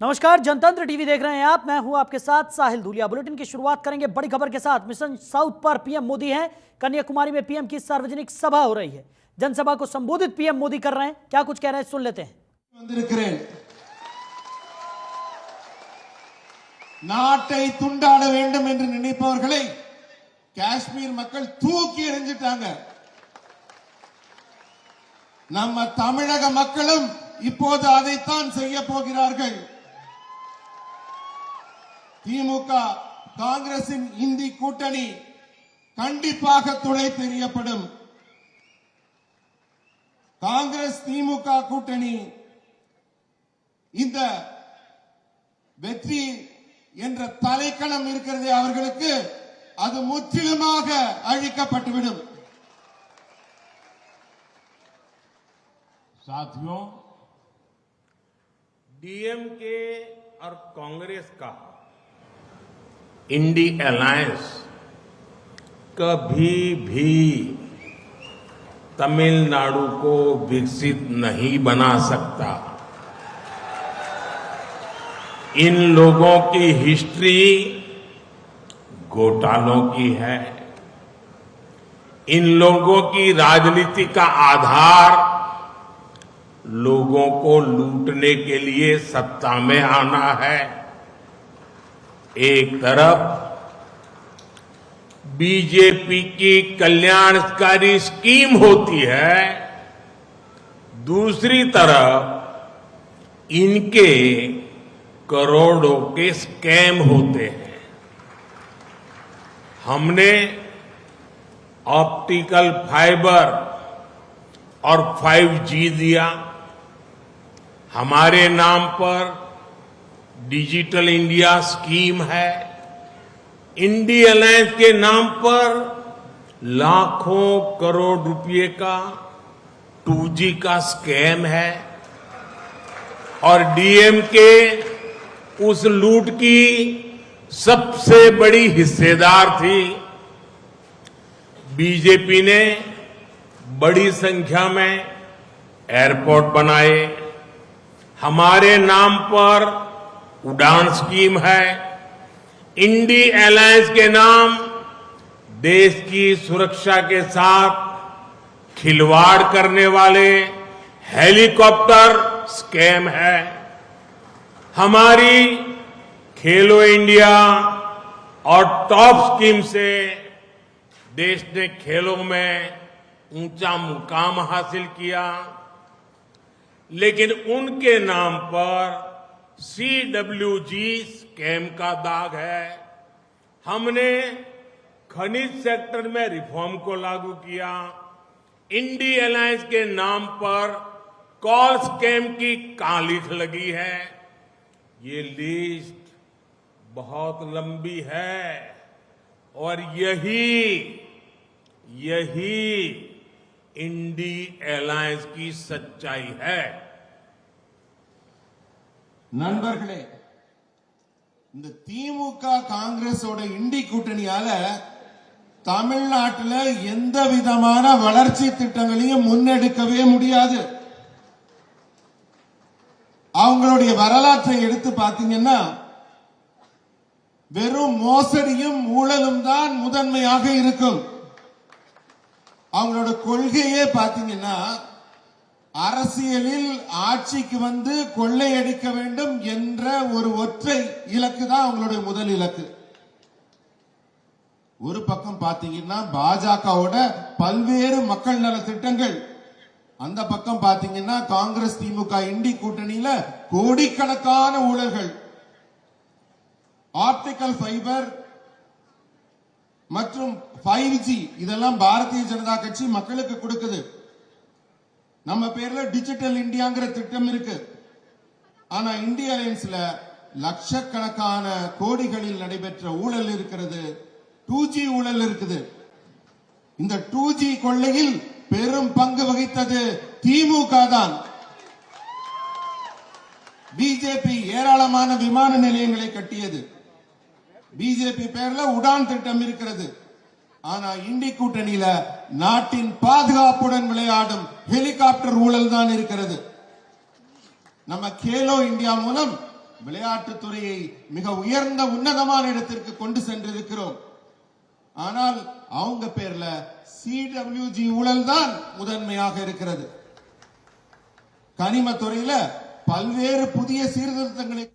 नमस्कार, जनतंत्र टीवी देख रहे हैं आप। मैं हूं आपके साथ साहिल धूलिया। बुलेटिन की शुरुआत करेंगे बड़ी खबर के साथ। मिशन साउथ पर पीएम मोदी हैं। कन्याकुमारी में पीएम की सार्वजनिक सभा हो रही है। जनसभा को संबोधित पीएम मोदी कर रहे हैं। क्या कुछ कह रहे हैं सुन लेते हैं। நாட்டை துண்டாட வேண்டும் என்று நினைப்பவர்களை காஷ்மீர் மக்கள் தூக்கி எறிஞ்சிட்டாங்க. நம்ம தமிழக மக்களும் இப்போது அதைத்தான் செய்ய போகிறார்கள். திமுக காங்கிரசின் இந்தி கூட்டணி கண்டிப்பாக துணை தெரியப்படும். காங்கிரஸ் திமுக கூட்டணி இந்த வெற்றி என்ற தலைக்கணம் இருக்கிறது, அவர்களுக்கு அது முற்றிலுமாக அழிக்கப்பட்டுவிடும். साथियों, डीएमके और कांग्रेस का इंडी अलायंस कभी भी तमिलनाडु को विकसित नहीं बना सकता। इन लोगों की हिस्ट्री घोटालों की है। इन लोगों की राजनीति का आधार लोगों को लूटने के लिए सत्ता में आना है। एक तरफ बीजेपी की कल्याणकारी स्कीम होती है, दूसरी तरफ इनके करोड़ों के स्कैम होते हैं। हमने ऑप्टिकल फाइबर और 5G दिया, हमारे नाम पर डिजिटल इंडिया स्कीम है, इंडी अलायंस के नाम पर लाखों करोड़ रुपए का 2G का स्कैम है और डीएमके उस लूट की सबसे बड़ी हिस्सेदार थी। बीजेपी ने बड़ी संख्या में एयरपोर्ट बनाए, हमारे नाम पर उड़ान स्कीम है, इंडी अलायंस के नाम देश की सुरक्षा के साथ खिलवाड़ करने वाले हेलीकॉप्टर स्कैम है। हमारी खेलो इंडिया और टॉप स्कीम से देश ने खेलों में ऊंचा मुकाम हासिल किया, लेकिन उनके नाम पर CWG स्कैम का दाग है। हमने खनिज सेक्टर में रिफॉर्म को लागू किया, इंडी अलायंस के नाम पर कॉल स्कैम की कालिख लगी है। ये लिस्ट बहुत लंबी है और यही इंडी अलायंस की सच्चाई है। நண்பர்களே, இந்த திமுக காங்கிரஸோட இண்டி கூட்டணியால தமிழ்நாட்டில் எந்த விதமான வளர்ச்சி திட்டங்களையும் முன்னெடுக்கவே முடியாது. அவங்களுடைய வரலாற்றை எடுத்து பார்த்தீங்கன்னா வெறும் மோசடியும் ஊழலும் தான் முதன்மையாக இருக்கும். அவங்களோட கொள்கையே பார்த்தீங்கன்னா அரசியலில் ஆட்சிக்கு வந்து கொள்ளையடிக்க வேண்டும் என்ற ஒரு ஒற்றை இலக்கு தான் அவங்களுடைய முதல் இலக்கு. ஒரு பக்கம் பார்த்தீங்கன்னா பாஜகவோட பல்வேறு மக்கள் நல திட்டங்கள், அந்த பக்கம் பாத்தீங்கன்னா காங்கிரஸ் திமுக இண்டி கூட்டணியில கோடிக்கணக்கான ஊழல்கள். ஆப்டிகல் ஃபைபர் மற்றும் 5G இதெல்லாம் பாரதிய ஜனதா கட்சி மக்களுக்கு கொடுக்குது. நம்ம பேர்ல டிஜிட்டல் இந்தியாங்கிற திட்டம் இருக்கு. ஆனா இண்டி அலையன்ஸ்ல லட்சக்கணக்கான கோடிகளில் நடைபெற்ற ஊழல் இருக்கிறது. 2G ஊழல் இருக்குது. இந்த 2G கொள்ளையில் பெரும் பங்கு வகித்தது திமுக தான். பிஜேபி ஏராளமான விமான நிலையங்களை கட்டியது. பிஜேபி பேர்ல உடான் திட்டம் இருக்கிறது. ஆனா இண்டி கூட்டணியில நாட்டின் பாதுகாப்புடன் விளையாடும் ஹெலிகாப்டர் ஊழல் தான் இருக்கிறது. நம்ம கேலோ இந்தியா மூலம் விளையாட்டுத் துறையை மிக உயர்ந்த உன்னதமான இடத்திற்கு கொண்டு சென்றிருக்கிறோம். ஆனால் அவங்க பேர்ல CWG ஊழல் தான் முதன்மையாக இருக்கிறது. கனிம துறையில பல்வேறு புதிய சீர்திருத்தங்களை